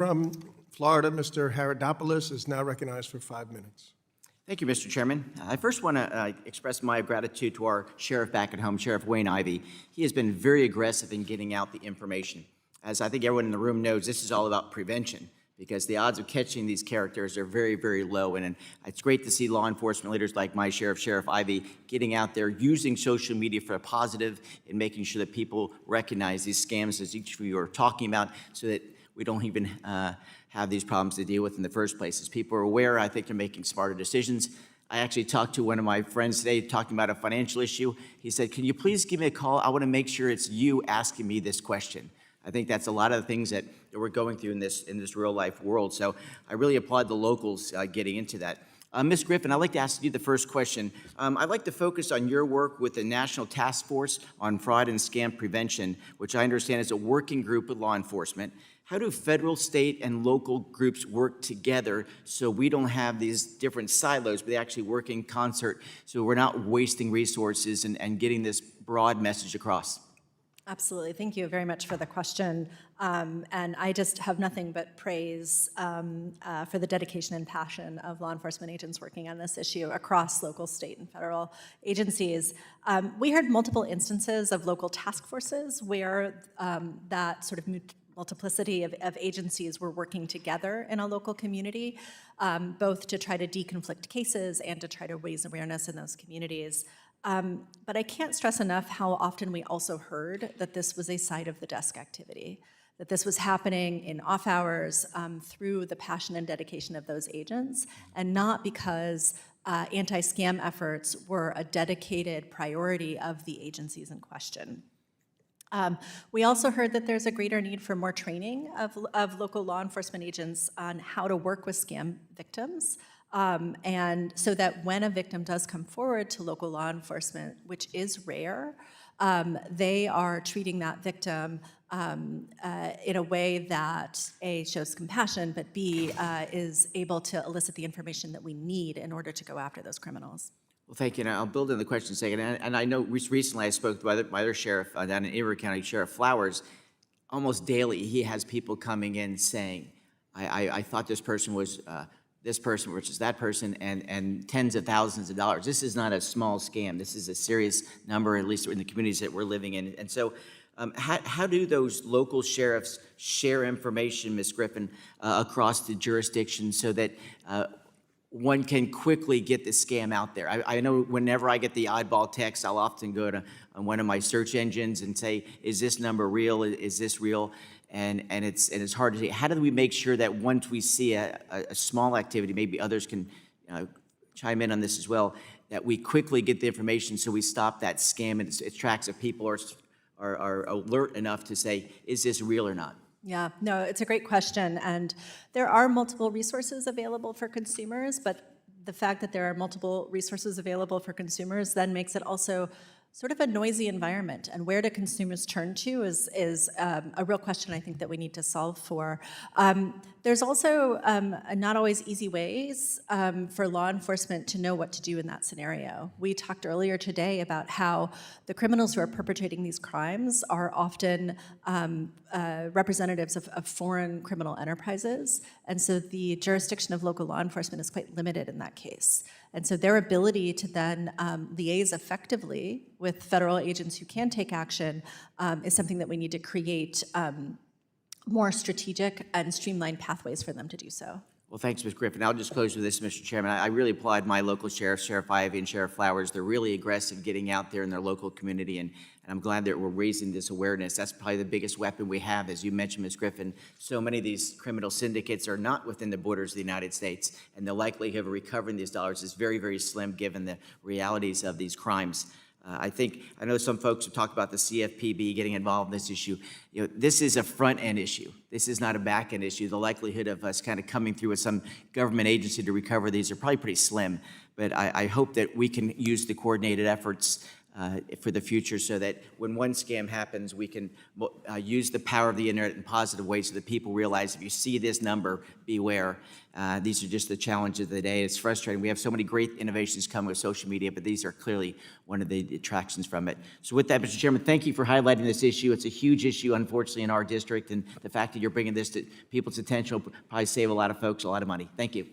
From Florida, Mr. Haridopolos is now recognized for 5 minutes. Thank you, Mr. Chairman. I first want to express my gratitude to our sheriff back at home, Sheriff Wayne Ivey. He has been very aggressive in getting out the information. As I think everyone in the room knows, this is all about prevention, because the odds of catching these characters are very, very low. And it's great to see law enforcement leaders like my sheriff, Sheriff Ivey, getting out there, using social media for a positive and making sure that people recognize these scams, as each of you are talking about, so that we don't even have these problems to deal with in the first place. As people are aware, I think they're making smarter decisions. I actually talked to one of my friends today talking about a financial issue. He said, "Can you please give me a call? I want to make sure it's you asking me this question." I think that's a lot of the things that we're going through in this real life world. So I really applaud the locals getting into that. Ms. Griffin, I'd like to ask you the first question. I'd like to focus on your work with the National Task Force on Fraud and Scam Prevention, which I understand is a working group with law enforcement. How do federal, state, and local groups work together so we don't have these different silos, but they actually work in concert so we're not wasting resources and getting this broad message across? Absolutely. Thank you very much for the question. And I just have nothing but praise for the dedication and passion of law enforcement agents working on this issue across local, state, and federal agencies. We heard multiple instances of local task forces where that sort of multiplicity of agencies were working together in a local community, both to try to deconflict cases and to try to raise awareness in those communities. But I can't stress enough how often we also heard that this was a side of the desk activity, that this was happening in off hours through the passion and dedication of those agents, and not because anti-scam efforts were a dedicated priority of the agencies in question. We also heard that there's a greater need for more training of local law enforcement agents on how to work with scam victims. And so that when a victim does come forward to local law enforcement, which is rare, they are treating that victim in a way that A, shows compassion, but B, is able to elicit the information that we need in order to go after those criminals. Well, thank you. And I'll build in the question in a second. And I know recently I spoke to my other sheriff down in Erie County, Sheriff Flowers. Almost daily, he has people coming in saying, I thought this person was this person versus that person, and tens of thousands of dollars. This is not a small scam. This is a serious number, at least in the communities that we're living in. And so how do those local sheriffs share information, Ms. Griffin, across the jurisdiction so that one can quickly get the scam out there? I know whenever I get the oddball text, I'll often go to one of my search engines and say, is this number real? Is this real? And it's hard to say. How do we make sure that once we see a small activity, maybe others can chime in on this as well, that we quickly get the information so we stop that scam and its tracks of people are alert enough to say, is this real or not? Yeah, no, it's a great question. And there are multiple resources available for consumers, but the fact that there are multiple resources available for consumers then makes it also sort of a noisy environment, and where do consumers turn to is a real question I think that we need to solve for. There's also not always easy ways for law enforcement to know what to do in that scenario. We talked earlier today about how the criminals who are perpetrating these crimes are often representatives of foreign criminal enterprises, and so the jurisdiction of local law enforcement is quite limited in that case. And so their ability to then liaise effectively with federal agents who can take action is something that we need to create more strategic and streamlined pathways for them to do so. Well, thanks, Ms. Griffin. I'll just close with this, Mr. Chairman. I really applaud my local sheriff, Sheriff Ivey and Sheriff Flowers. They're really aggressive getting out there in their local community, and I'm glad that we're raising this awareness. That's probably the biggest weapon we have. As you mentioned, Ms. Griffin, so many of these criminal syndicates are not within the borders of the United States, and the likelihood of recovering these dollars is very, very slim given the realities of these crimes. I know some folks have talked about the CFPB getting involved in this issue. You know, this is a front-end issue. This is not a back-end issue. The likelihood of us kind of coming through with some government agency to recover these are probably pretty slim. But I hope that we can use the coordinated efforts for the future, so that when one scam happens, we can use the power of the internet in positive ways so that people realize if you see this number, beware. These are just the challenges of the day. It's frustrating. We have so many great innovations coming with social media, but these are clearly one of the attractions from it. So with that, Mr. Chairman, thank you for highlighting this issue. It's a huge issue, unfortunately, in our district, and the fact that you're bringing this to people's attention will probably save a lot of folks a lot of money. Thank you.